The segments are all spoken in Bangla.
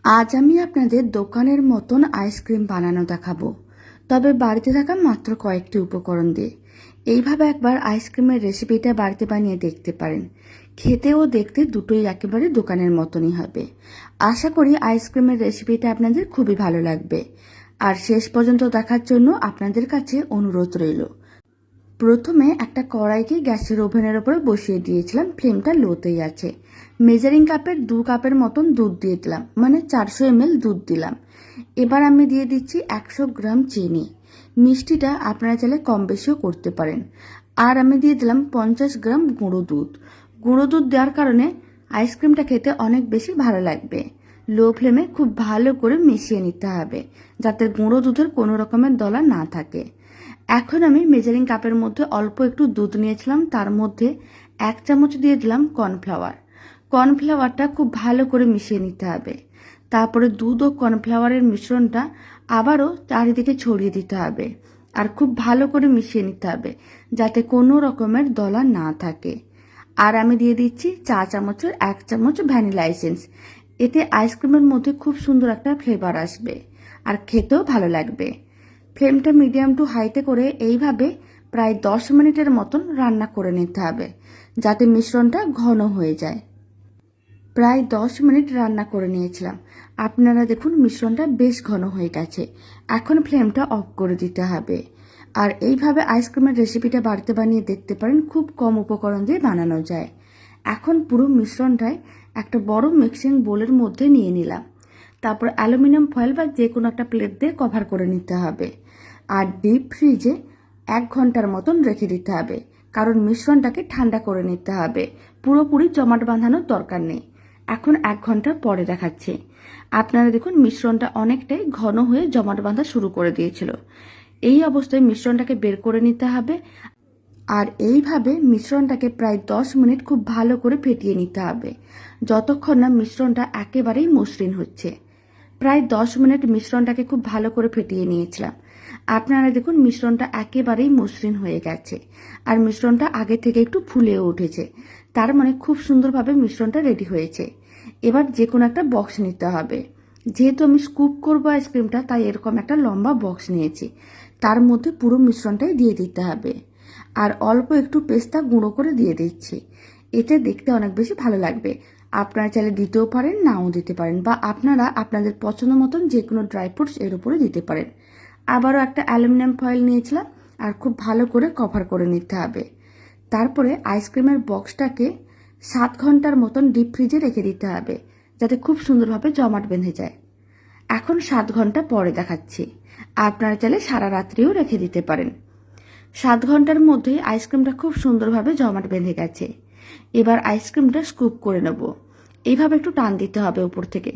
আজ আমি আপনাদের দোকানের মতন আইসক্রিম বানানো দেখাবো, তবে বাড়িতে থাকা মাত্র কয়েকটি উপকরণ দিয়ে। এইভাবে একবার আইসক্রিমের রেসিপিটা বাড়িতে বানিয়ে দেখতে পারেন। খেতে ও দেখতে দুটোই একেবারে দোকানের মতনই হবে। আশা করি আইসক্রিমের রেসিপিটা আপনাদের খুবই ভালো লাগবে। আর শেষ পর্যন্ত দেখার জন্য আপনাদের কাছে অনুরোধ রইল। প্রথমে একটা কড়াইকে গ্যাসের ওভেনের ওপরে বসিয়ে দিয়েছিলাম, ফ্লেমটা লোতেই আছে। মেজারিং কাপের 2 কাপের মতন দুধ দিয়ে দিলাম, মানে 400 ml দুধ দিলাম। এবার আমি দিয়ে দিচ্ছি 100 গ্রাম চিনি। মিষ্টিটা আপনারা চাইলে কম বেশিও করতে পারেন। আর আমি দিয়ে দিলাম 50 গ্রাম গুঁড়ো দুধ। গুঁড়ো দুধ দেওয়ার কারণে আইসক্রিমটা খেতে অনেক বেশি ভালো লাগবে। লো ফ্লেমে খুব ভালো করে মিশিয়ে নিতে হবে, যাতে গুঁড়ো দুধের কোনো রকমের দলা না থাকে। এখন আমি মেজারিং কাপের মধ্যে অল্প একটু দুধ নিয়েছিলাম, তার মধ্যে 1 চামচ দিয়ে দিলাম কর্নফ্লাওয়ার। কর্নফ্লাওয়ারটা খুব ভালো করে মিশিয়ে নিতে হবে। তারপরে দুধ ও কর্নফ্লাওয়ারের মিশ্রণটা আবারও চারিদিকে ছড়িয়ে দিতে হবে, আর খুব ভালো করে মিশিয়ে নিতে হবে, যাতে কোনো রকমের দলা না থাকে। আর আমি দিয়ে দিচ্ছি 4 চামচের 1 চামচ ভ্যানিলা এসেন্স। এতে আইসক্রিমের মধ্যে খুব সুন্দর একটা ফ্লেভার আসবে, আর খেতেও ভালো লাগবে। ফ্লেমটা মিডিয়াম টু হাইতে করে এইভাবে প্রায় 10 মিনিটের মতন রান্না করে নিতে হবে, যাতে মিশ্রণটা ঘন হয়ে যায়। প্রায় 10 মিনিট রান্না করে নিয়েছিলাম। আপনারা দেখুন মিশ্রণটা বেশ ঘন হয়ে গেছে। এখন ফ্লেমটা অফ করে দিতে হবে। আর এইভাবে আইসক্রিমের রেসিপিটা বাড়িতে বানিয়ে দেখতে পারেন, খুব কম উপকরণ দিয়ে বানানো যায়। এখন পুরো মিশ্রণটাই একটা বড় মিক্সিং বোলের মধ্যে নিয়ে নিলাম। তারপর অ্যালুমিনিয়াম ফয়েল বা যে কোনো একটা প্লেট দিয়ে কভার করে নিতে হবে। আর ডিপ ফ্রিজে 1 ঘন্টার মতন রেখে দিতে হবে, কারণ মিশ্রণটাকে ঠান্ডা করে নিতে হবে। পুরোপুরি জমাট বাঁধানোর দরকার নেই। এখন 1 ঘন্টা পরে দেখাচ্ছি। আপনারা দেখুন মিশ্রণটা অনেকটাই ঘন হয়ে জমাট বাঁধা শুরু করে দিয়েছিল। এই অবস্থায় মিশ্রণটাকে বের করে নিতে হবে। আর এইভাবে মিশ্রণটাকে প্রায় 10 মিনিট খুব ভালো করে ফেটিয়ে নিতে হবে, যতক্ষণ না মিশ্রণটা একেবারেই মসৃণ হচ্ছে। প্রায় 10 মিনিট মিশ্রণটাকে খুব ভালো করে ফেটিয়ে নিয়েছিলাম। আপনারা দেখুন মিশ্রণটা একেবারেই মসৃণ হয়ে গেছে, আর মিশ্রণটা আগে থেকে একটু ফুলেও উঠেছে। তার মানে খুব সুন্দরভাবে মিশ্রণটা রেডি হয়েছে। এবার যে কোনো একটা বক্স নিতে হবে। যেহেতু আমি স্কুপ করবো আইসক্রিমটা, তাই এরকম একটা লম্বা বক্স নিয়েছি। তার মধ্যে পুরো মিশ্রণটাই দিয়ে দিতে হবে। আর অল্প একটু পেস্তা গুঁড়ো করে দিয়ে দিচ্ছি। এতে দেখতে অনেক বেশি ভালো লাগবে। আপনারা চাইলে দিতেও পারেন, নাও দিতে পারেন, বা আপনারা আপনাদের পছন্দ মতন যে কোনো ড্রাই ফ্রুটস এর উপরে দিতে পারেন। আবারও একটা অ্যালুমিনিয়াম ফয়েল নিয়েছিলাম, আর খুব ভালো করে কভার করে নিতে হবে। তারপরে আইসক্রিমের বক্সটাকে 7 ঘন্টার মতন ডিপ ফ্রিজে রেখে দিতে হবে, যাতে খুব সুন্দরভাবে জমাট বেঁধে যায়। এখন 7 ঘন্টা পরে দেখাচ্ছি। আপনারা চাইলে সারা রাত্রিও রেখে দিতে পারেন। 7 ঘন্টার মধ্যেই আইসক্রিমটা খুব সুন্দরভাবে জমাট বেঁধে গেছে। এবার আইসক্রিমটা স্কুপ করে নেব। এইভাবে একটু টান দিতে হবে উপর থেকে,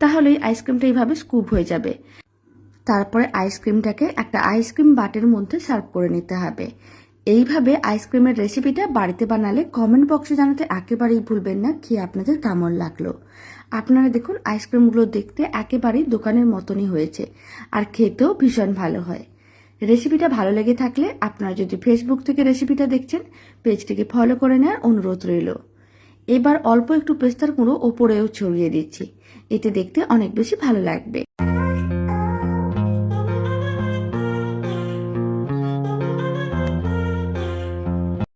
তাহলেই আইসক্রিমটা এইভাবে স্কুপ হয়ে যাবে। তারপরে আইসক্রিমটাকে একটা আইসক্রিম বাটির মধ্যে সার্ভ করে নিতে হবে। এইভাবে আইসক্রিমের রেসিপিটা বাড়িতে বানালে কমেন্ট বক্সে জানাতে একেবারেই ভুলবেন না খেয়ে আপনাদের কেমন লাগলো। আপনারা দেখুন আইসক্রিমগুলো দেখতে একেবারেই দোকানের মতনই হয়েছে, আর খেতেও ভীষণ ভালো হয়। রেসিপিটা ভালো লেগে থাকলে আপনারা যদি ফেসবুক থেকে রেসিপিটা দেখছেন, পেজটিকে ফলো করে নেওয়ার অনুরোধ রইল। এবার অল্প একটু পেস্তার গুঁড়ো ওপরেও ছড়িয়ে দিচ্ছি, এতে দেখতে অনেক বেশি ভালো লাগবে।